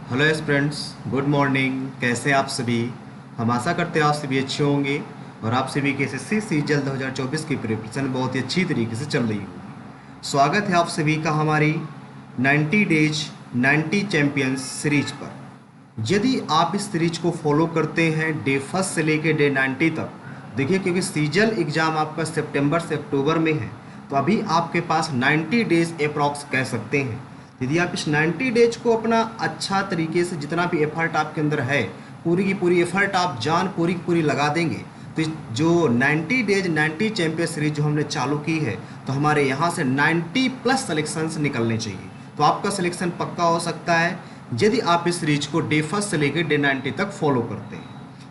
Hello students, good morning. कैसे हैं आप सभी? हम आशा करते हैं आप सभी अच्छे होंगे और आप सभी के एसएससी सीजीएल 2024 की प्रिपरेशन बहुत ही अच्छी तरीके से चल रही होगी। स्वागत है आप सभी का हमारी 90 डेज 90 चैंपियंस सीरीज पर। यदि आप इस सीरीज को फॉलो करते हैं डे फर्स्ट से लेकर डे 90 तक, देखिए क्योंकि सीजल एग्ज़ाम आपका सितंबर से अक्टूबर में है, तो अभी आपके पास 90 डेज अप्रॉक्स कह सकते हैं। यदि आप इस 90 डेज को अपना अच्छा तरीके से जितना भी एफर्ट आपके अंदर है, पूरी की पूरी एफर्ट आप जान पूरी की पूरी लगा देंगे, तो जो 90 डेज 90 चैंपियन सीरीज जो हमने चालू की है, तो हमारे यहाँ से 90 प्लस सिलेक्शंस निकलने चाहिए। तो आपका सिलेक्शन पक्का हो सकता है यदि आप इस सीरीज को डे फर्स्ट से लेकर डे 90 तक फॉलो करते हैं।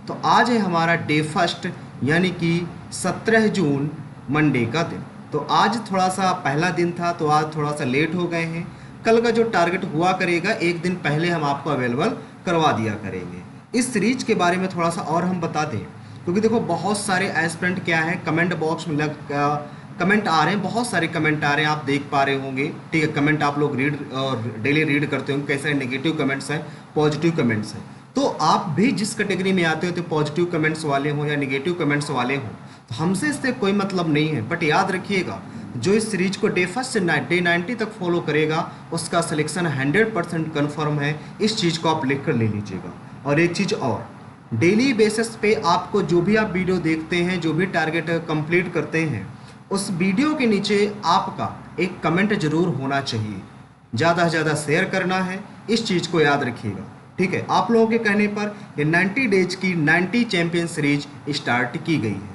तो आज है हमारा डे फर्स्ट, यानी कि 17 जून मंडे का दिन। तो आज थोड़ा सा पहला दिन था, तो आज थोड़ा सा लेट हो गए हैं। कल का जो टारगेट हुआ करेगा एक दिन पहले हम आपको अवेलेबल करवा दिया करेंगे। इस सीरीज के बारे में थोड़ा सा और हम बता दें, क्योंकि देखो बहुत सारे एस्पिरेंट क्या है कमेंट बॉक्स में कमेंट आ रहे हैं, बहुत सारे कमेंट आ रहे हैं, आप देख पा रहे होंगे। ठीक है, कमेंट आप लोग रीड और डेली रीड करते होंगे, कैसे नेगेटिव कमेंट्स हैं, पॉजिटिव कमेंट्स हैं। तो आप भी जिस कैटेगरी में आते हो, तो पॉजिटिव कमेंट्स वाले हों या नेगेटिव कमेंट्स वाले हों, तो हमसे इससे कोई मतलब नहीं है। बट याद रखिएगा, जो इस सीरीज को डे फर्स्ट से डे 90 तक फॉलो करेगा उसका सिलेक्शन 100% कन्फर्म है। इस चीज़ को आप लिख कर ले लीजिएगा। और एक चीज़ और, डेली बेसिस पे आपको जो भी आप वीडियो देखते हैं, जो भी टारगेट कंप्लीट करते हैं, उस वीडियो के नीचे आपका एक कमेंट जरूर होना चाहिए। ज़्यादा से ज़्यादा शेयर करना है, इस चीज़ को याद रखिएगा। ठीक है, आप लोगों के कहने पर ये 90 डेज की 90 चैंपियन सीरीज स्टार्ट की गई है।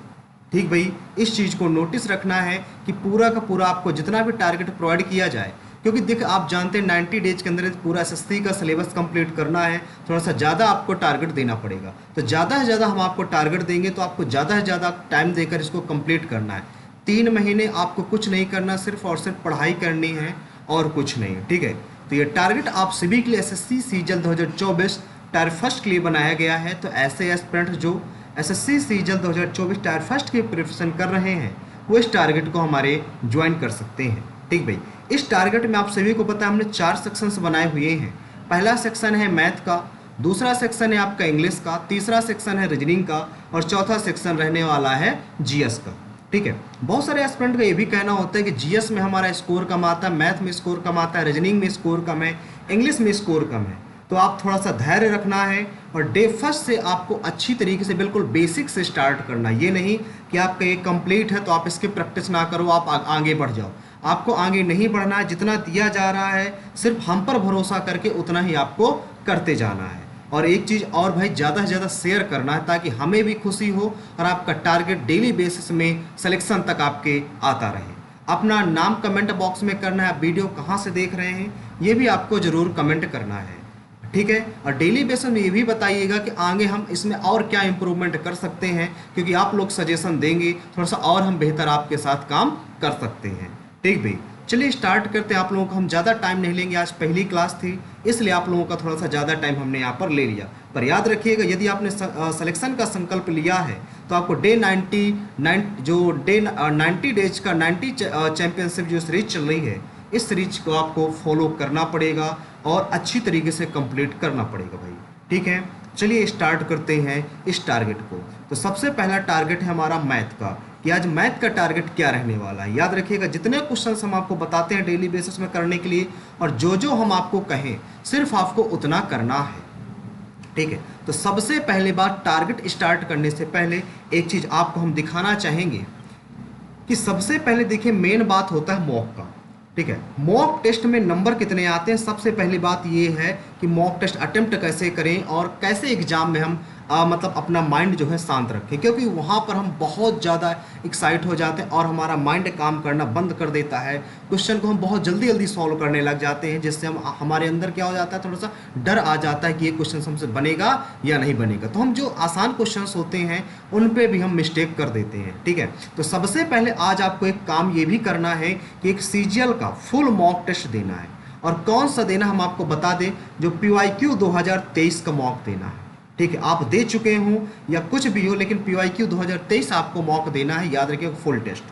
ठीक भाई, इस चीज़ को नोटिस रखना है कि पूरा का पूरा आपको जितना भी टारगेट प्रोवाइड किया जाए, क्योंकि देख आप जानते हैं 90 डेज के अंदर पूरा एसएससी का सिलेबस कंप्लीट करना है, थोड़ा सा ज़्यादा आपको टारगेट देना पड़ेगा। तो ज़्यादा से ज़्यादा हम आपको टारगेट देंगे तो आपको ज़्यादा से ज़्यादा टाइम देकर इसको कंप्लीट करना है। 3 महीने आपको कुछ नहीं करना, सिर्फ और सिर्फ पढ़ाई करनी है और कुछ नहीं। ठीक है, तो ये टारगेट आप सभी के लिए एसएससी सीजीएल 2024 टायर फर्स्ट के लिए बनाया गया है। तो ऐसे एस्पिरेंट जो एसएससी सीजीएल 2024 टायर फर्स्ट की प्रिपरेशन कर रहे हैं, वो इस टारगेट को हमारे ज्वाइन कर सकते हैं। ठीक भाई, इस टारगेट में आप सभी को पता है हमने 4 सेक्शंस बनाए हुए हैं। पहला सेक्शन है मैथ का, दूसरा सेक्शन है आपका इंग्लिश का, तीसरा सेक्शन है रीजनिंग का और चौथा सेक्शन रहने वाला है जीएस का। ठीक है, बहुत सारे एस्पिरेंट का ये भी कहना होता है कि जीएस में हमारा स्कोर कम आता है, मैथ में स्कोर कम आता है, रीजनिंग में स्कोर कम है, इंग्लिश में स्कोर कम है। तो आप थोड़ा सा धैर्य रखना है और डे फर्स्ट से आपको अच्छी तरीके से बिल्कुल बेसिक से स्टार्ट करना है। ये नहीं कि आपका ये कंप्लीट है तो आप इसकी प्रैक्टिस ना करो, आप आगे बढ़ जाओ। आपको आगे नहीं बढ़ना है, जितना दिया जा रहा है सिर्फ हम पर भरोसा करके उतना ही आपको करते जाना है। और एक चीज़ और भाई, ज़्यादा से ज़्यादा शेयर करना है ताकि हमें भी खुशी हो और आपका टारगेट डेली बेसिस में सिलेक्शन तक आपके आता रहे। अपना नाम कमेंट बॉक्स में करना है, आप वीडियो कहाँ से देख रहे हैं ये भी आपको ज़रूर कमेंट करना है। ठीक है, और डेली बेसिस में ये भी बताइएगा कि आगे हम इसमें और क्या इम्प्रूवमेंट कर सकते हैं, क्योंकि आप लोग सजेशन देंगे थोड़ा सा और हम बेहतर आपके साथ काम कर सकते हैं। ठीक भाई, चलिए स्टार्ट करते हैं। आप लोगों को हम ज़्यादा टाइम नहीं लेंगे, आज पहली क्लास थी इसलिए आप लोगों का थोड़ा सा ज़्यादा टाइम हमने यहाँ पर ले लिया। पर याद रखिएगा, यदि आपने सिलेक्शन का संकल्प लिया है तो आपको डे 90 डेज का 90 चैंपियनशिप जो सीरीज चल रही है, इस सीरीज को आपको फॉलो करना पड़ेगा और अच्छी तरीके से कंप्लीट करना पड़ेगा भाई। ठीक है, चलिए स्टार्ट करते हैं इस टारगेट को। तो सबसे पहला टारगेट है हमारा मैथ का, कि आज मैथ का टारगेट क्या रहने वाला है। याद रखिएगा, जितने क्वेश्चंस हम आपको बताते हैं डेली बेसिस में करने के लिए, और जो जो हम आपको कहें सिर्फ आपको उतना करना है। ठीक है, तो सबसे पहले बात, टारगेट स्टार्ट करने से पहले एक चीज़ आपको हम दिखाना चाहेंगे कि सबसे पहले देखिए मेन बात होता है मॉक का। ठीक है, मॉक टेस्ट में नंबर कितने आते हैं, सबसे पहली बात ये है कि मॉक टेस्ट अटेम्प्ट कैसे करें और कैसे एग्जाम में हम मतलब अपना माइंड जो है शांत रखें, क्योंकि वहाँ पर हम बहुत ज़्यादा एक्साइट हो जाते हैं और हमारा माइंड काम करना बंद कर देता है। क्वेश्चन को हम बहुत जल्दी जल्दी सॉल्व करने लग जाते हैं, जिससे हमारे अंदर क्या हो जाता है, थोड़ा सा डर आ जाता है कि ये क्वेश्चन हमसे बनेगा या नहीं बनेगा। तो हम जो आसान क्वेश्चन होते हैं उन पर भी हम मिस्टेक कर देते हैं। ठीक है, तो सबसे पहले आज आपको एक काम ये भी करना है कि एक सीजीएल का फुल मॉक टेस्ट देना है। और कौन सा देना हम आपको बता दें, जो PYQ 2023 का मॉक देना है। ठीक है, आप दे चुके हों या कुछ भी हो, लेकिन PYQ 2023 आपको मॉक देना है। याद रखिए, फुल टेस्ट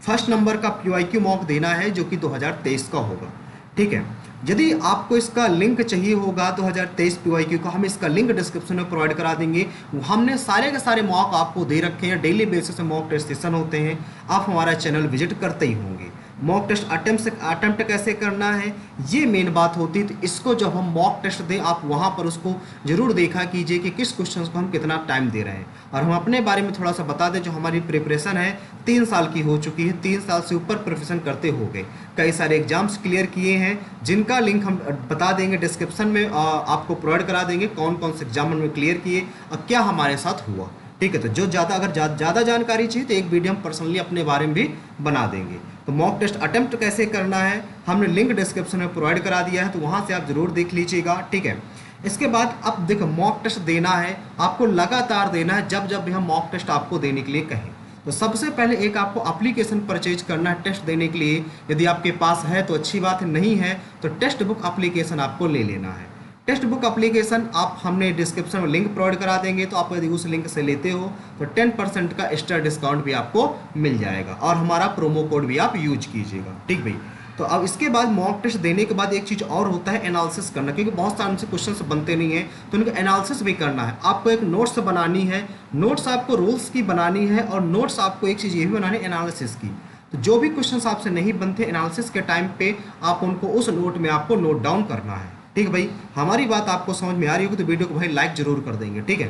फर्स्ट नंबर का PYQ मॉक देना है जो कि 2023 का होगा। ठीक है, यदि आपको इसका लिंक चाहिए होगा 2023 PYQ का, हम इसका लिंक डिस्क्रिप्शन में प्रोवाइड करा देंगे। हमने सारे के सारे मॉक आपको दे रखे हैं, डेली बेसिस पे मॉक टेस्ट सेशन होते हैं, आप हमारा चैनल विजिट करते ही होंगे। मॉक टेस्ट अटेम्प्ट कैसे करना है ये मेन बात होती है। तो इसको जब हम मॉक टेस्ट दें आप वहाँ पर उसको जरूर देखा कीजिए कि किस क्वेश्चन को हम कितना टाइम दे रहे हैं। और हम अपने बारे में थोड़ा सा बता दें, जो हमारी प्रिपरेशन है 3 साल की हो चुकी है, 3 साल से ऊपर प्रिपरेशन करते हो गए, कई सारे एग्जाम्स क्लियर किए हैं, जिनका लिंक हम बता देंगे डिस्क्रिप्शन में, आपको प्रोवाइड करा देंगे कौन कौन से एग्जाम में क्लियर किए और क्या हमारे साथ हुआ। ठीक है, तो जो ज़्यादा जानकारी चाहिए तो एक वीडियो हम पर्सनली अपने बारे में भी बना देंगे। तो मॉक टेस्ट अटेम्प्ट कैसे करना है हमने लिंक डिस्क्रिप्शन में प्रोवाइड करा दिया है, तो वहाँ से आप ज़रूर देख लीजिएगा। ठीक है, इसके बाद अब देखो मॉक टेस्ट देना है आपको, लगातार देना है जब जब भी हम मॉक टेस्ट आपको देने के लिए कहें। तो सबसे पहले एक आपको एप्लीकेशन परचेज करना है टेस्ट देने के लिए। यदि आपके पास है तो अच्छी बात है, नहीं है तो टेक्स्ट बुक एप्लीकेशन आपको ले लेना है। टेक्स्ट बुक एप्लीकेशन आप हमने डिस्क्रिप्शन में लिंक प्रोवाइड करा देंगे, तो आप यदि उस लिंक से लेते हो तो 10% का एक्स्ट्रा डिस्काउंट भी आपको मिल जाएगा और हमारा प्रोमो कोड भी आप यूज कीजिएगा। ठीक भाई, तो अब इसके बाद मॉक टेस्ट देने के बाद एक चीज़ और होता है एनालिसिस करना, क्योंकि बहुत सारे हमसे क्वेश्चन बनते नहीं हैं तो उनका एनालिसिस भी करना है। आपको एक नोट्स बनानी है, नोट्स आपको रूल्स की बनानी है और नोट्स आपको एक चीज़ ये भी बनानी है एनालिसिस की। तो जो भी क्वेश्चन आपसे नहीं बनते एनालिसिस के टाइम पे आप उनको उस नोट में आपको नोट डाउन करना है। ठीक है भाई, हमारी बात आपको समझ में आ रही होगी तो वीडियो को भाई लाइक जरूर कर देंगे। ठीक है,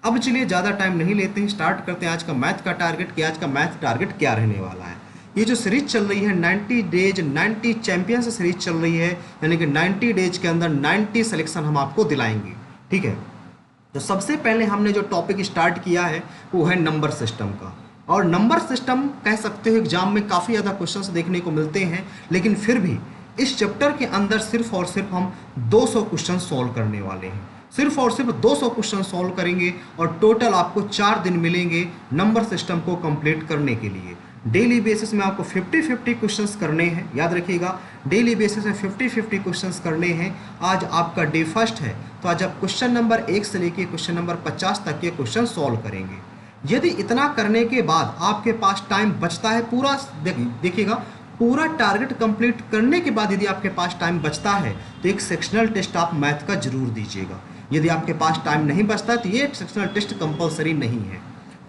अब चलिए ज़्यादा टाइम नहीं लेते हैं, स्टार्ट करते हैं आज का मैथ का टारगेट कि आज का मैथ टारगेट क्या रहने वाला है। ये जो सीरीज चल रही है 90 डेज 90 चैंपियंस सीरीज चल रही है, यानी कि 90 डेज के अंदर 90 सिलेक्शन हम आपको दिलाएंगे। ठीक है, तो सबसे पहले हमने जो टॉपिक स्टार्ट किया है वो है नंबर सिस्टम का। और नंबर सिस्टम कह सकते हो एग्जाम में काफ़ी ज़्यादा क्वेश्चंस देखने को मिलते हैं, लेकिन फिर भी इस चैप्टर के अंदर सिर्फ और सिर्फ हम 200 क्वेश्चन सॉल्व करने वाले हैं। सिर्फ और सिर्फ 200 क्वेश्चन सॉल्व करेंगे और टोटल आपको 4 दिन मिलेंगे नंबर सिस्टम को कंप्लीट करने के लिए। डेली बेसिस में आपको 50-50 क्वेश्चंस करने हैं, याद रखिएगा डेली बेसिस में 50-50 क्वेश्चंस करने हैं। आज आपका डे फर्स्ट है, तो आज आप क्वेश्चन नंबर 1 से लेकर क्वेश्चन नंबर 50 तक के क्वेश्चन सॉल्व करेंगे। यदि इतना करने के बाद आपके पास टाइम बचता है, पूरा देखिएगा पूरा टारगेट कंप्लीट करने के बाद यदि आपके पास टाइम बचता है तो एक सेक्शनल टेस्ट आप मैथ का जरूर दीजिएगा। यदि आपके पास टाइम नहीं बचता तो ये सेक्शनल टेस्ट कंपलसरी नहीं है।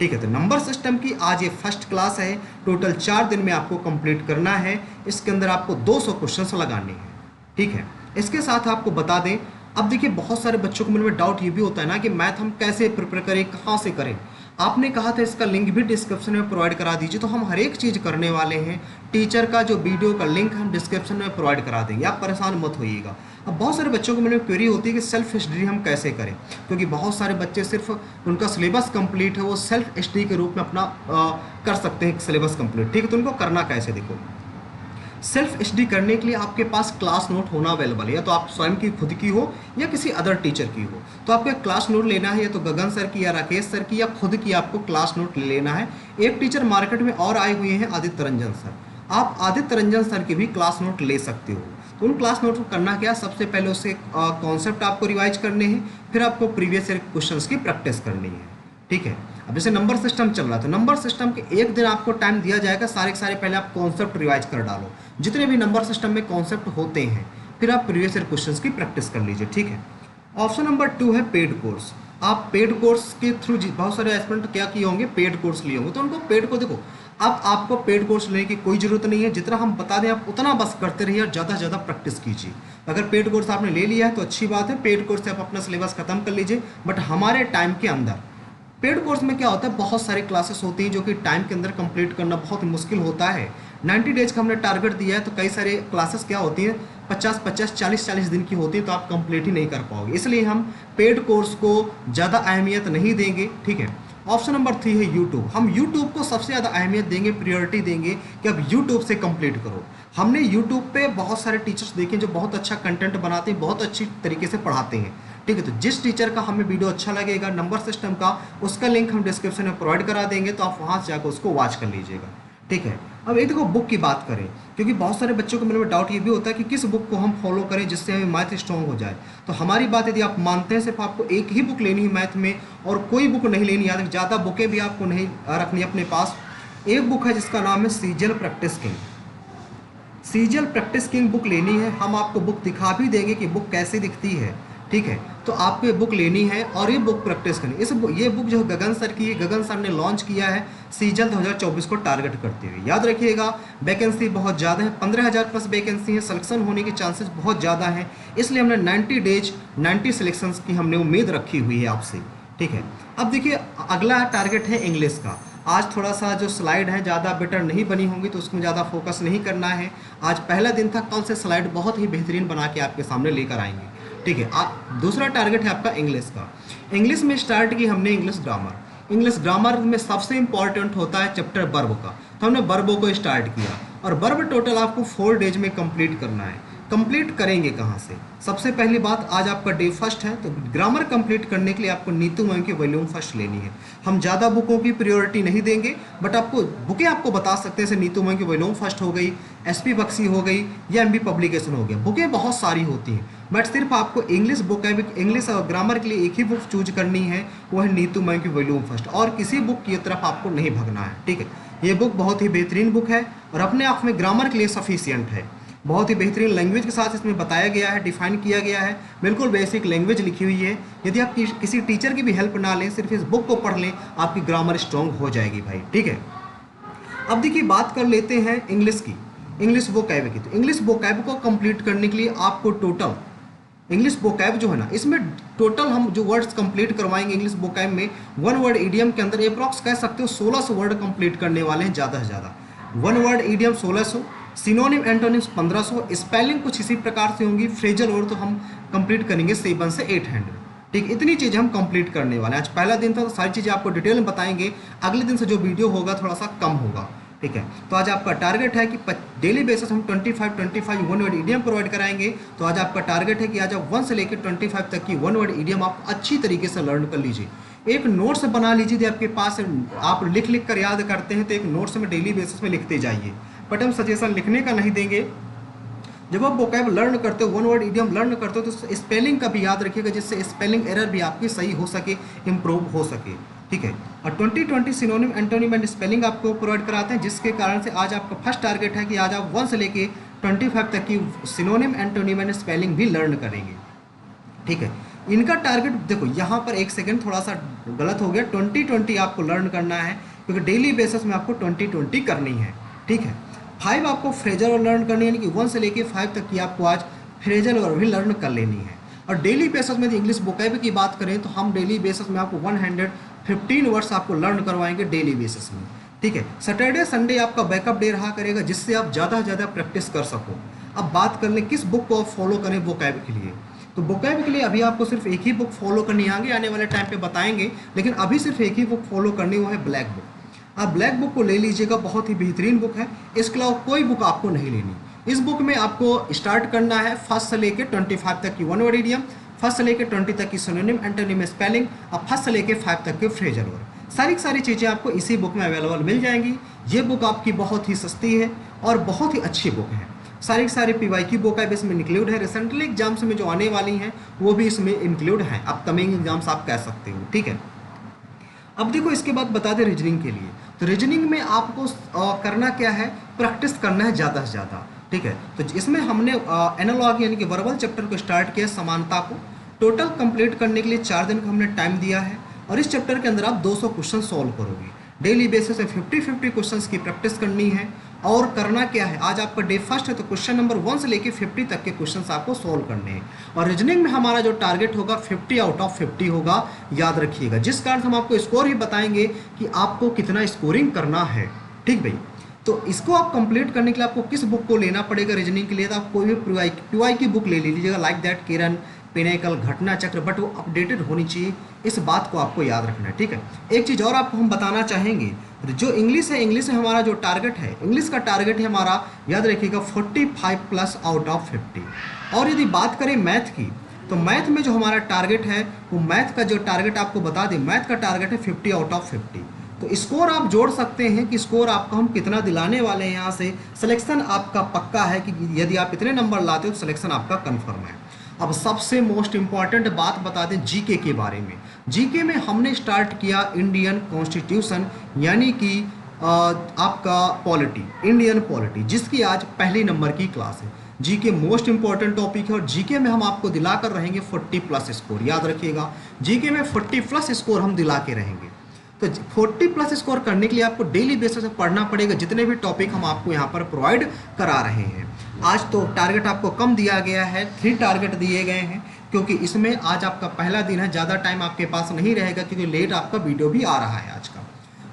ठीक है, तो नंबर सिस्टम की आज ये फर्स्ट क्लास है, टोटल 4 दिन में आपको कंप्लीट करना है। इसके अंदर आपको 200 क्वेश्चंस लगाने हैं। ठीक है, इसके साथ आपको बता दें, अब देखिए बहुत सारे बच्चों को मन में डाउट ये भी होता है ना कि मैथ हम कैसे प्रिपेयर करें, कहाँ से करें। आपने कहा था इसका लिंक भी डिस्क्रिप्शन में प्रोवाइड करा दीजिए, तो हम हर एक चीज़ करने वाले हैं। टीचर का जो वीडियो का लिंक हम डिस्क्रिप्शन में प्रोवाइड करा देंगे, आप परेशान मत होइएगा। अब बहुत सारे बच्चों को मेरे क्वेरी होती है कि सेल्फ स्टडी हम कैसे करें, क्योंकि बहुत सारे बच्चे सिर्फ उनका सिलेबस कंप्लीट है, वो सेल्फ स्टडी के रूप में अपना कर सकते हैं सिलेबस कंप्लीट। ठीक है, तो उनको करना कैसे, देखो सेल्फ स्टडी करने के लिए आपके पास क्लास नोट होना अवेलेबल है, या तो आप स्वयं की खुद की हो या किसी अदर टीचर की हो। तो आपको एक क्लास नोट लेना है, या तो गगन सर की या राकेश सर की या खुद की आपको क्लास नोट लेना है। एक टीचर मार्केट में और आए हुए हैं आदित्य रंजन सर, आप आदित्य रंजन सर की भी क्लास नोट ले सकते हो। तो उन क्लास नोट को करना क्या, सबसे पहले उससे कॉन्सेप्ट आपको रिवाइज करने हैं, फिर आपको प्रीवियस ईयर क्वेश्चंस की प्रैक्टिस करनी है। ठीक है, अब जैसे नंबर सिस्टम चल रहा है तो नंबर सिस्टम के एक दिन आपको टाइम दिया जाएगा, सारे के सारे पहले आप कॉन्सेप्ट रिवाइज कर डालो, जितने भी नंबर सिस्टम में कॉन्सेप्ट होते हैं, फिर आप प्रीवियस ईयर क्वेश्चंस की प्रैक्टिस कर लीजिए। ठीक है, ऑप्शन नंबर 2 है पेड कोर्स। आप पेड कोर्स के थ्रू बहुत सारे एस्पिरेंट क्या किए होंगे, पेड कोर्स लिए होंगे, तो उनको पेड को देखो, अब आपको पेड कोर्स लेने की कोई ज़रूरत नहीं है, जितना हम बता दें आप उतना बस करते रहिए और ज़्यादा से ज़्यादा प्रैक्टिस कीजिए। अगर पेड कोर्स आपने ले लिया है तो अच्छी बात है, पेड कोर्स से आप अपना सिलेबस खत्म कर लीजिए। बट हमारे टाइम के अंदर पेड कोर्स में क्या होता है, बहुत सारी क्लासेस होती हैं जो कि टाइम के अंदर कंप्लीट करना बहुत मुश्किल होता है। 90 डेज का हमने टारगेट दिया है, तो कई सारे क्लासेस क्या होती हैं 50-50 40-40 दिन की होती है, तो आप कंप्लीट ही नहीं कर पाओगे, इसलिए हम पेड कोर्स को ज़्यादा अहमियत नहीं देंगे। ठीक है, ऑप्शन नंबर 3 है यूट्यूब। हम यूट्यूब को सबसे ज़्यादा अहमियत देंगे, प्रियोरिटी देंगे कि अब यूट्यूब से कंप्लीट करो। हमने यूट्यूब पे बहुत सारे टीचर्स देखे जो बहुत अच्छा कंटेंट बनाते हैं, बहुत अच्छी तरीके से पढ़ाते हैं। ठीक है, तो जिस टीचर का हमें वीडियो अच्छा लगेगा नंबर सिस्टम का, उसका लिंक हम डिस्क्रिप्शन में प्रोवाइड करा देंगे, तो आप वहाँ से जाकर उसको वॉच कर लीजिएगा। ठीक है, अब एक देखो बुक की बात करें, क्योंकि बहुत सारे बच्चों को मेरे में डाउट ये भी होता है कि किस बुक को हम फॉलो करें जिससे हमें मैथ स्ट्रॉन्ग हो जाए। तो हमारी बात यदि आप मानते हैं सिर्फ आपको एक ही बुक लेनी है मैथ में और कोई बुक नहीं लेनी, याद ज़्यादा बुकें भी आपको नहीं रखनी अपने पास। एक बुक है जिसका नाम है सीजल practice king. सीजल practice king book लेनी है, हम आपको बुक दिखा भी देंगे कि बुक कैसे दिखती है, ठीक है। तो आपको ये बुक लेनी है और ये बुक प्रैक्टिस करनी। ये बुक जो गगन सर की है, गगन सर ने लॉन्च किया है सीजल 2024 को टारगेट करते हुए। याद रखिएगा वैकेंसी बहुत ज़्यादा है, 15,000 प्लस वैकेंसी है, सिलेक्शन होने के चांसेस बहुत ज़्यादा हैं, इसलिए हमने 90 डेज 90 सिलेक्शंस की हमने उम्मीद रखी हुई है आपसे, ठीक है। अब देखिए अगला टारगेट है इंग्लिश का। आज थोड़ा सा जो स्लाइड है ज़्यादा बेटर नहीं बनी होंगी तो उसमें ज़्यादा फोकस नहीं करना है। आज पहला दिन था, कल से स्लाइड बहुत ही बेहतरीन बना के आपके सामने लेकर आएंगे, ठीक है। दूसरा टारगेट है आपका इंग्लिश का। इंग्लिश में स्टार्ट की हमने इंग्लिश ग्रामर। इंग्लिश ग्रामर में सबसे इंपॉर्टेंट होता है चैप्टर वर्ब का, तो हमने वर्बों को स्टार्ट किया और वर्ब टोटल आपको 4 डेज में कंप्लीट करना है। कंप्लीट करेंगे कहाँ से? सबसे पहली बात, आज आपका डे फर्स्ट है तो ग्रामर कंप्लीट करने के लिए आपको नीतू मैम की वॉल्यूम फर्स्ट लेनी है। हम ज़्यादा बुकों की प्रायोरिटी नहीं देंगे, बट आपको बुकें आपको बता सकते हैं, जैसे नीतू मैम की वॉल्यूम फर्स्ट हो गई, एसपी बक्सी हो गई या एमबी पब्लिकेशन हो गया। बुकें बहुत सारी होती हैं, बट सिर्फ आपको इंग्लिश बुक है, इंग्लिश और ग्रामर के लिए एक ही बुक चूज करनी है, वो है नीतू मैम की वॉल्यूम फर्स्ट, और किसी बुक की तरफ आपको नहीं भगना है, ठीक है। ये बुक बहुत ही बेहतरीन बुक है और अपने आप में ग्रामर के लिए सफिशियंट है। बहुत ही बेहतरीन लैंग्वेज के साथ इसमें बताया गया है, डिफाइन किया गया है, बिल्कुल बेसिक लैंग्वेज लिखी हुई है। यदि आप किसी टीचर की भी हेल्प ना लें, सिर्फ इस बुक को पढ़ लें, आपकी ग्रामर स्ट्रॉन्ग हो जाएगी भाई, ठीक है। अब देखिए बात कर लेते हैं इंग्लिश की, इंग्लिश वोकैब की। तो इंग्लिश वोकैब को कंप्लीट करने के लिए आपको टोटल इंग्लिश वोकैब जो है ना, इसमें टोटल हम जो वर्ड्स कंप्लीट करवाएंगे इंग्लिश वोकैब में, वन वर्ड ईडियम के अंदर अप्रॉक्स कह सकते हो 1600 वर्ड कंप्लीट करने वाले हैं ज़्यादा से ज़्यादा। One word idiom 1600, synonym antonyms 1500, spelling कुछ इसी प्रकार से होंगी, फ्रेजल वर्ड तो हम कंप्लीट करेंगे 7 से 800, ठीक। इतनी चीज़ें हम कंप्लीट करने वाले हैं। आज पहला दिन था तो सारी चीज़ें आपको डिटेल में बताएंगे, अगले दिन से जो वीडियो होगा थोड़ा सा कम होगा, ठीक है। तो आज आपका टारगेट है कि डेली बेसिस हम 25 वन वर्ड ईडियम प्रोवाइड कराएंगे। तो आज आपका टारगेट है कि आज आप 1 से लेकर 25 तक की वन वर्ड ईडियम आप अच्छी तरीके से लर्न कर लीजिए। एक नोट्स बना लीजिए, यदि आपके पास आप लिख कर याद करते हैं तो एक नोट्स में डेली बेसिस में लिखते जाइए, बट हम सजेशन लिखने का नहीं देंगे। जब आप वोकैब लर्न करते हो, वन वर्ड इडियम लर्न करते हो, तो स्पेलिंग का भी याद रखिएगा, जिससे स्पेलिंग एरर भी आपकी सही हो सके, इम्प्रूव हो सके, ठीक है। और 2020 सिनोनिम एंटोनिम एंड स्पेलिंग आपको प्रोवाइड कराते हैं, जिसके कारण से आज आपका फर्स्ट टारगेट है कि आज आप 1 से लेके 25 तक की सिनोनिम एंटोनिम एंड स्पेलिंग भी लर्न करेंगे, ठीक है। इनका टारगेट देखो, यहाँ पर एक सेकेंड थोड़ा सा गलत हो गया, 2020 आपको लर्न करना है, क्योंकि डेली बेसिस में आपको 2020 करनी है, ठीक है। 5 आपको फ्रेजल और लर्न करनी है, यानी कि 1 से लेके 5 तक की आपको आज फ्रेजल और भी लर्न कर लेनी है। और डेली बेसिस में इंग्लिश वोकैब की बात करें तो हम डेली बेसिस में आपको 115 वर्ड्स आपको लर्न करवाएंगे डेली बेसिस में, ठीक है। सैटरडे संडे आपका बैकअप डे रहा करेगा, जिससे आप ज़्यादा से ज़्यादा प्रैक्टिस कर सको। अब बात कर लें किस बुक को आप फॉलो करें वोकैब के लिए। तो वोकैब के लिए अभी आपको सिर्फ एक ही बुक फॉलो करनी है, आगे आने वाले टाइम पे बताएंगे, लेकिन अभी सिर्फ एक ही बुक फॉलो करनी, वो है ब्लैक बुक। आप ब्लैक बुक को ले लीजिएगा, बहुत ही बेहतरीन बुक है, इसके अलावा कोई बुक आपको नहीं लेनी। इस बुक में आपको स्टार्ट करना है 1 से लेकर 25 तक की वन वर्ड इडियम, 1 से लेकर 20 तक की सिनोनिम एंटोनिम स्पेलिंग, और 1 से लेकर 5 तक के फ्रेजल वर्ड। सारी चीज़ें आपको इसी बुक में अवेलेबल मिल जाएंगी। ये बुक आपकी बहुत ही सस्ती है और बहुत ही अच्छी बुक है। सारी पीवाई की बुक है इसमें इंक्लूड है, रिसेंटली एग्जाम्स में जो आने वाली हैं वो भी इसमें इंक्लूड हैं, अपकमिंग एग्जाम्स आप कह सकते हो, ठीक है। अब देखो इसके बाद बता दें रीजनिंग के लिए। तो रीजनिंग में आपको करना क्या है, प्रैक्टिस करना है ज़्यादा से ज़्यादा, ठीक है। तो इसमें हमने एनालॉग यानी कि वर्बल चैप्टर को स्टार्ट किया, समानता को टोटल कंप्लीट करने के लिए 4 दिन का हमने टाइम दिया है, और इस चैप्टर के अंदर आप 200 क्वेश्चन सॉल्व करोगे। डेली बेसिस पे 50-50 क्वेश्चंस की प्रैक्टिस करनी है। और करना क्या है, आज आपका डे फर्स्ट है तो क्वेश्चन नंबर 1 से लेके 50 तक के क्वेश्चंस आपको सॉल्व करने हैं। और रीजनिंग में हमारा जो टारगेट होगा 50 आउट ऑफ 50 होगा, याद रखिएगा, जिस कारण हम आपको स्कोर ही बताएंगे कि आपको कितना स्कोरिंग करना है, ठीक भाई। तो इसको आप कंप्लीट करने के लिए आपको किस बुक को लेना पड़ेगा रीजनिंग के लिए, तो आप कोई भी पीवाई की बुक ले लीजिएगा, लाइक दैट किरण, पिनेकल, घटना चक्र, बट वो अपडेटेड होनी चाहिए, इस बात को आपको याद रखना है, ठीक है। एक चीज़ और आपको हम बताना चाहेंगे, जो इंग्लिश है, इंग्लिश में हमारा जो टारगेट है, इंग्लिश का टारगेट है हमारा, याद रखिएगा 45 प्लस आउट ऑफ 50। और यदि बात करें मैथ की, तो मैथ में जो हमारा टारगेट है, वो मैथ का जो टारगेट आपको बता दें, मैथ का टारगेट है 50 आउट ऑफ 50। तो स्कोर आप जोड़ सकते हैं कि स्कोर आपको हम कितना दिलाने वाले हैं यहाँ से। सिलेक्शन आपका पक्का है कि यदि आप इतने नंबर लाते हो तो सिलेक्शन आपका कन्फर्म है। अब सबसे मोस्ट इम्पॉर्टेंट बात बता दें जीके के बारे में। जीके में हमने स्टार्ट किया इंडियन कॉन्स्टिट्यूशन, यानी कि आपका पॉलिटी, इंडियन पॉलिटी, जिसकी आज पहले नंबर की क्लास है। जीके मोस्ट इंपॉर्टेंट टॉपिक है और जीके में हम आपको दिलाकर रहेंगे 40 प्लस स्कोर। याद रखिएगा, जीके में 40 प्लस स्कोर हम दिला के रहेंगे। तो 40 प्लस स्कोर करने के लिए आपको डेली बेसिस पे पढ़ना पड़ेगा जितने भी टॉपिक हम आपको यहाँ पर प्रोवाइड करा रहे हैं। आज तो टारगेट आपको कम दिया गया है, 3 टारगेट दिए गए हैं, क्योंकि इसमें आज आपका पहला दिन है, ज़्यादा टाइम आपके पास नहीं रहेगा क्योंकि लेट आपका वीडियो भी आ रहा है आज का।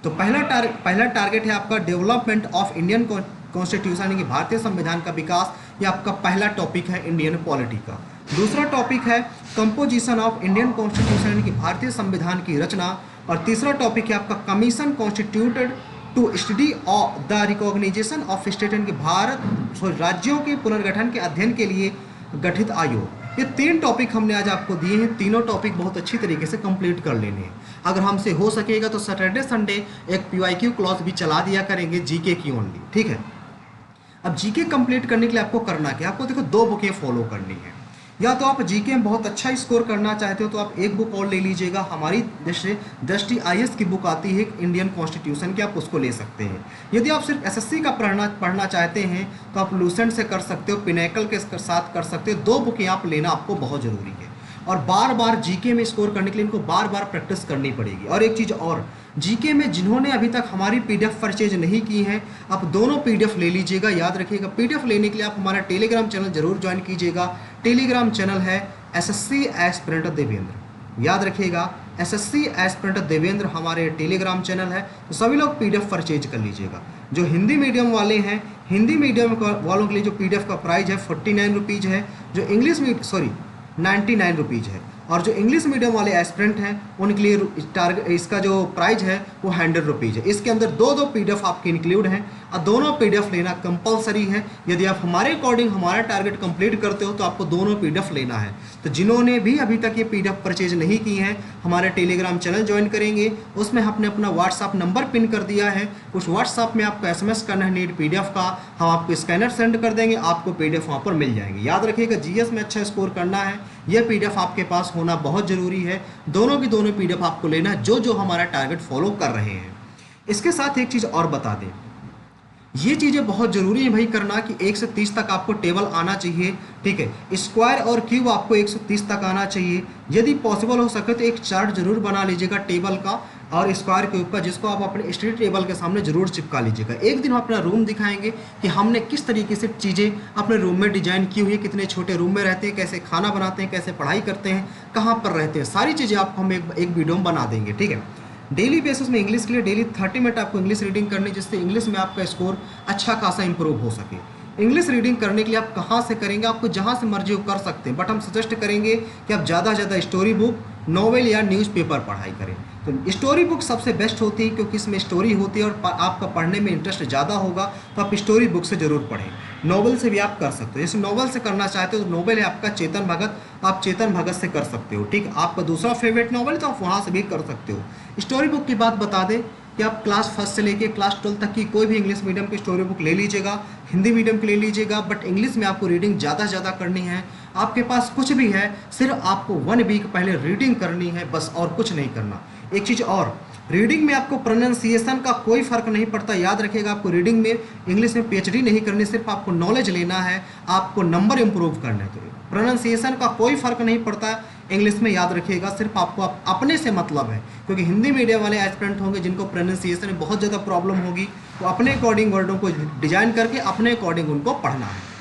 तो पहला टारगेट है आपका डेवलपमेंट ऑफ इंडियन कॉन्स्टिट्यूशन, यानी कि भारतीय संविधान का विकास। ये आपका पहला टॉपिक है इंडियन पॉलिटी का। दूसरा टॉपिक है कंपोजिशन ऑफ इंडियन कॉन्स्टिट्यूशन, यानी कि भारतीय संविधान की रचना। और तीसरा टॉपिक है आपका commission constituted to study of the recognisation of state, यानी कि भारत राज्यों के पुनर्गठन के अध्ययन के लिए गठित आयोग। ये 3 टॉपिक हमने आज आपको दिए हैं। तीनों टॉपिक बहुत अच्छी तरीके से कंप्लीट कर लेने हैं। अगर हमसे हो सकेगा तो सैटरडे संडे एक PYQ क्लास भी चला दिया करेंगे जीके की ओनली, ठीक है। अब जीके कंप्लीट करने के लिए आपको करना क्या, आपको देखो 2 बुकें फॉलो करनी है। या तो आप जीके में बहुत अच्छा स्कोर करना चाहते हो तो आप एक बुक और ले लीजिएगा। हमारी दृष्टि IAS की बुक आती है इंडियन कॉन्स्टिट्यूशन की, आप उसको ले सकते हैं। यदि आप सिर्फ SSC का पढ़ना चाहते हैं तो आप लूसेंट से कर सकते हो, पिनेकल के साथ कर सकते हो। 2 बुकें आप लेना आपको बहुत ज़रूरी है और बार बार जीके में स्कोर करने के लिए इनको बार बार प्रैक्टिस करनी पड़ेगी। और एक चीज़ और, जीके में जिन्होंने अभी तक हमारी PDF परचेज नहीं की है, आप दोनों PDF ले लीजिएगा। याद रखिएगा, PDF लेने के लिए आप हमारा टेलीग्राम चैनल जरूर ज्वाइन कीजिएगा। टेलीग्राम चैनल है SSC एस्पिरेंट देवेंद्र। याद रखिएगा, SSC एस्पिरेंट देवेंद्र हमारे टेलीग्राम चैनल है। तो सभी लोग PDF परचेज कर लीजिएगा। जो हिंदी मीडियम वाले हैं, हिंदी मीडियम वालों के लिए जो PDF का प्राइस है 49 रुपीज़ है, जो 99 रुपीज़ है। और जो इंग्लिश मीडियम वाले एस्पिरेंट हैं उनके लिए इसका जो प्राइस है वो 100 रुपीज़ है। इसके अंदर 2 PDF आपके इंक्लूड हैं और दोनों PDF लेना कंपलसरी है। यदि आप हमारे अकॉर्डिंग हमारा टारगेट कंप्लीट करते हो तो आपको दोनों PDF लेना है। तो जिन्होंने भी अभी तक ये PDF परचेज नहीं की हैं, हमारे टेलीग्राम चैनल ज्वाइन करेंगे। उसमें हमने अपना व्हाट्सअप नंबर पिन कर दिया है। उस व्हाट्सअप में आपको SMS करना है नीड PDF का, हम आपको स्कैनर सेंड कर देंगे, आपको PDF वहाँ पर मिल जाएंगे। याद रखिएगा, GS में अच्छा स्कोर करना है, यह PDF आपके पास होना बहुत ज़रूरी है। दोनों की दोनों PDF आपको लेना है जो हमारा टारगेट फॉलो कर रहे हैं। इसके साथ एक चीज़ और बता दें, ये चीज़ें बहुत ज़रूरी है भाई करना कि 1 से 30 तक आपको टेबल आना चाहिए, ठीक है। स्क्वायर और क्यूब आपको 130 तक आना चाहिए। यदि पॉसिबल हो सके तो एक चार्ट जरूर बना लीजिएगा टेबल का और स्क्वायर क्यूब का, जिसको आप अपने स्टडी टेबल के सामने जरूर चिपका लीजिएगा। एक दिन हम अपना रूम दिखाएंगे कि हमने किस तरीके से चीज़ें अपने रूम में डिजाइन की हुई है, कितने छोटे रूम में रहते हैं, कैसे खाना बनाते हैं, कैसे पढ़ाई करते हैं, कहाँ पर रहते हैं, सारी चीज़ें आपको हम एक वीडियो में बना देंगे, ठीक है। डेली बेसिस में इंग्लिश के लिए डेली 30 मिनट आपको इंग्लिश रीडिंग करनी, जिससे इंग्लिश में आपका स्कोर अच्छा खासा इंप्रूव हो सके। इंग्लिश रीडिंग करने के लिए आप कहाँ से करेंगे, आपको जहाँ से मर्जी कर सकते हैं, बट हम सजेस्ट करेंगे कि आप ज़्यादा से ज़्यादा स्टोरी बुक, नॉवेल या न्यूज़पेपर पढ़ाई करें। तो स्टोरी बुक सबसे बेस्ट होती है क्योंकि इसमें स्टोरी होती है और आपका पढ़ने में इंटरेस्ट ज़्यादा होगा, तो आप स्टोरी बुक से ज़रूर पढ़ें। नॉवेल से भी आप कर सकते हो, जैसे नॉवेल से करना चाहते हो तो नॉवेल है आपका चेतन भगत, आप चेतन भगत से कर सकते हो, ठीक। आपका दूसरा फेवरेट नॉवेल तो आप वहाँ से भी कर सकते हो। स्टोरी बुक की बात बता दें कि आप क्लास 1 से लेके क्लास 12 तक की कोई भी इंग्लिश मीडियम की स्टोरी बुक ले लीजिएगा, हिंदी मीडियम की ले लीजिएगा, बट इंग्लिश में आपको रीडिंग ज़्यादा से ज़्यादा करनी है। आपके पास कुछ भी है, सिर्फ आपको 1 वीक पहले रीडिंग करनी है बस, और कुछ नहीं करना। एक चीज़ और, रीडिंग में आपको प्रोनाउंसिएशन का कोई फ़र्क नहीं पड़ता। याद रखिएगा, आपको रीडिंग में इंग्लिश में PhD नहीं करनी, सिर्फ आपको नॉलेज लेना है, आपको नंबर इंप्रूव करने। तो प्रोनाउंसिएशन का कोई फ़र्क नहीं पड़ता इंग्लिश में। याद रखिएगा, सिर्फ आपको अपने से मतलब है, क्योंकि हिंदी मीडियम वाले एस्पिरेंट होंगे जिनको प्रोनाउंसिएशन में बहुत ज़्यादा प्रॉब्लम होगी, तो अपने अकॉर्डिंग वर्डों को डिजाइन करके अपने अकॉर्डिंग उनको पढ़ना है।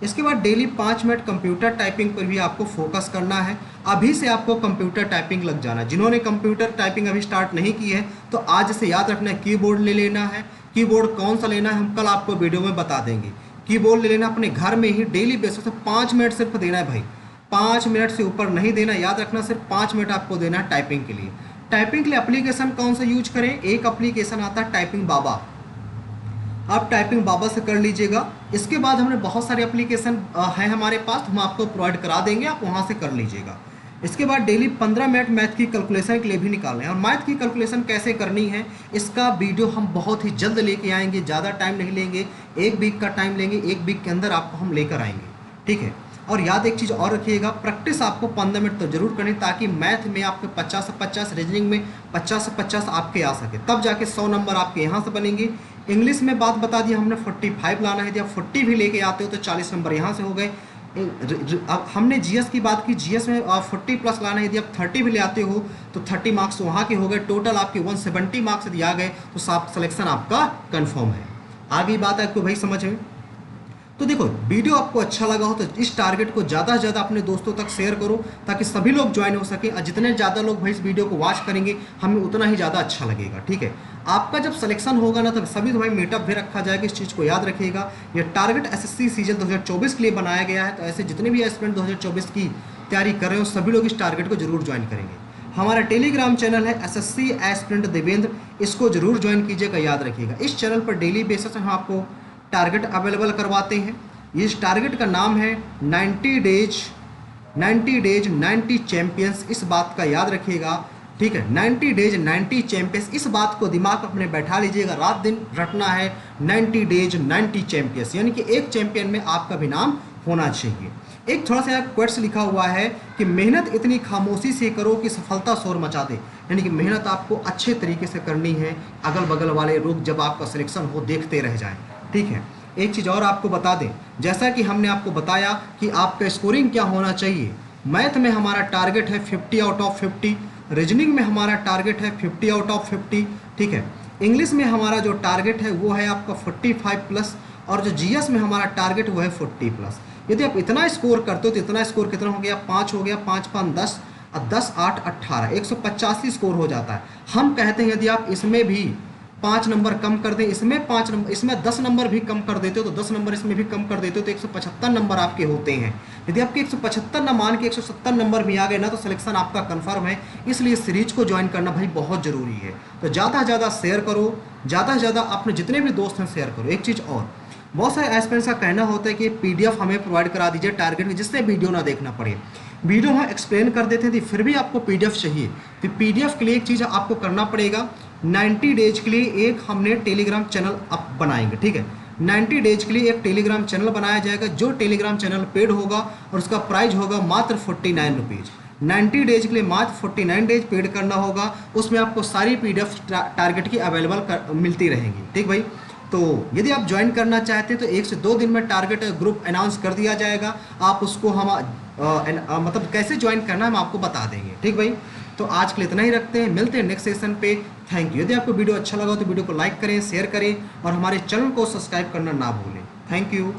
इसके बाद डेली 5 मिनट कंप्यूटर टाइपिंग पर भी आपको फोकस करना है। अभी से आपको कंप्यूटर टाइपिंग लग जाना है। जिन्होंने कंप्यूटर टाइपिंग अभी स्टार्ट नहीं की है तो आज से याद रखना है, कीबोर्ड ले लेना है। कीबोर्ड कौन सा लेना है हम कल आपको वीडियो में बता देंगे। कीबोर्ड ले लेना, अपने घर में ही डेली बेसिस पे 5 मिनट सिर्फ देना है भाई, 5 मिनट से ऊपर नहीं देना। याद रखना, सिर्फ 5 मिनट आपको देना है टाइपिंग के लिए। टाइपिंग के लिए एप्लीकेशन कौन सा यूज करें, एक एप्लीकेशन आता है टाइपिंग बाबा, आप टाइपिंग बाबा से कर लीजिएगा। इसके बाद हमने बहुत सारे एप्लीकेशन हैं हमारे पास, हम आपको प्रोवाइड करा देंगे, आप वहाँ से कर लीजिएगा। इसके बाद डेली 15 मिनट मैथ की कैलकुलेशन के लिए भी निकालना है। और मैथ की कैलकुलेशन कैसे करनी है इसका वीडियो हम बहुत ही जल्द लेके आएंगे, ज़्यादा टाइम नहीं लेंगे, 1 वीक का टाइम लेंगे, 1 वीक के अंदर आपको हम लेकर आएंगे, ठीक है। और याद एक चीज़ और रखिएगा, प्रैक्टिस आपको 15 मिनट तो जरूर करनी, ताकि मैथ में आपके 50 से 50, रीजनिंग में 50 से 50 आपके आ सके, तब जाके 100 नंबर आपके यहाँ से बनेंगे। इंग्लिश में बात बता दी हमने 45 लाना है, यदि आप 40 भी लेके आते हो तो 40 नंबर यहाँ से हो गए। अब हमने जीएस की बात की, जीएस में आप 40 प्लस लाना है, यदि आप 30 भी ले आते हो तो 30 मार्क्स वहाँ के हो गए। टोटल आपके 170 मार्क्स यदि आ गए तो सिलेक्शन आपका कंफर्म है। आगे बात है आपको भाई समझ में। तो देखो, वीडियो आपको अच्छा लगा हो तो इस टारगेट को ज़्यादा से ज़्यादा अपने दोस्तों तक शेयर करो, ताकि सभी लोग ज्वाइन हो सके, और जितने ज़्यादा लोग भाई इस वीडियो को वॉच करेंगे हमें उतना ही ज़्यादा अच्छा लगेगा। ठीक है, आपका जब सिलेक्शन होगा ना, तब सभी तो भाई मीटअप भी रखा जाएगा। इस चीज़ को याद रखिएगा, ये टारगेट एसएससी सीजन 2024 के लिए बनाया गया है। तो ऐसे जितने भी एस्पिरेंट 2024 की तैयारी कर रहे हो सभी लोग इस टारगेट को जरूर ज्वाइन करेंगे। हमारा टेलीग्राम चैनल है एसएससी एस्पिरेंट देवेंद्र, इसको जरूर ज्वाइन कीजिएगा। याद रखिएगा, इस चैनल पर डेली बेसिस हम आपको टारगेट अवेलेबल करवाते हैं। इस टारगेट का नाम है 90 डेज 90 चैंपियंस। इस बात का याद रखिएगा, ठीक है, 90 डेज 90 चैंपियंस। इस बात को दिमाग अपने बैठा लीजिएगा, रात दिन रटना है 90 डेज 90 चैंपियंस, यानी कि एक चैंपियन में आपका भी नाम होना चाहिए। एक थोड़ा सा क्वेश्चन लिखा हुआ है कि मेहनत इतनी खामोशी से करो कि सफलता शोर मचा दे, यानी कि मेहनत आपको अच्छे तरीके से करनी है, अगल बगल वाले लोग जब आपका सिलेक्शन हो देखते रह जाएं। ठीक है, एक चीज़ और आपको बता दें, जैसा कि हमने आपको बताया कि आपका स्कोरिंग क्या होना चाहिए। मैथ में हमारा टारगेट है 50 आउट ऑफ 50, रीजनिंग में हमारा टारगेट है 50 आउट ऑफ 50। ठीक है, इंग्लिश में हमारा जो टारगेट है वो है आपका 45 प्लस, और जो जीएस में हमारा टारगेट वो है 40 प्लस। यदि आप इतना स्कोर करते हो तो इतना स्कोर कितना हो गया, 5 हो गया, 5 5 10 और 10 8 18, 185 स्कोर हो जाता है। हम कहते हैं यदि आप इसमें भी 5 नंबर कम कर दें, इसमें 5 नंबर, इसमें 10 नंबर भी कम कर देते हो तो 10 नंबर इसमें भी कम कर देते हो तो 175 नंबर आपके होते हैं। यदि आपके 175 न मान के 170 नंबर भी आ गए ना तो सिलेक्शन आपका कंफर्म है। इसलिए सीरीज को ज्वाइन करना भाई बहुत ज़रूरी है। तो ज़्यादा से ज़्यादा शेयर करो, ज़्यादा से ज़्यादा अपने जितने भी दोस्त हैं शेयर करो। एक चीज़ और, बहुत सारे एस्पिरेंट्स का कहना होता है कि पीडीएफ हमें प्रोवाइड करा दीजिए टारगेट में, जिससे वीडियो ना देखना पड़े। वीडियो हम एक्सप्लेन कर देते थे, फिर भी आपको पीडीएफ चाहिए तो पीडीएफ के लिए एक चीज़ आपको करना पड़ेगा, 90 डेज के लिए एक हमने टेलीग्राम चैनल आप बनाएंगे। ठीक है, 90 डेज के लिए एक टेलीग्राम चैनल बनाया जाएगा, जो टेलीग्राम चैनल पेड होगा और उसका प्राइस होगा मात्र 49 रुपीज़। 90 डेज के लिए मात्र 49 डेज पेड करना होगा, उसमें आपको सारी पीडीएफ टारगेट की अवेलेबल मिलती रहेंगी। ठीक भाई, तो यदि आप ज्वाइन करना चाहते हैं तो 1 से 2 दिन में टारगेट ग्रुप अनाउंस कर दिया जाएगा। आप उसको हम मतलब कैसे ज्वाइन करना है हम आपको बता देंगे। ठीक भाई, तो आज के लिए इतना ही रखते हैं, मिलते हैं नेक्स्ट सेशन पे। Thank you. यदि आपको वीडियो अच्छा लगा तो वीडियो को लाइक करें, शेयर करें और हमारे चैनल को सब्सक्राइब करना ना भूलें। Thank you.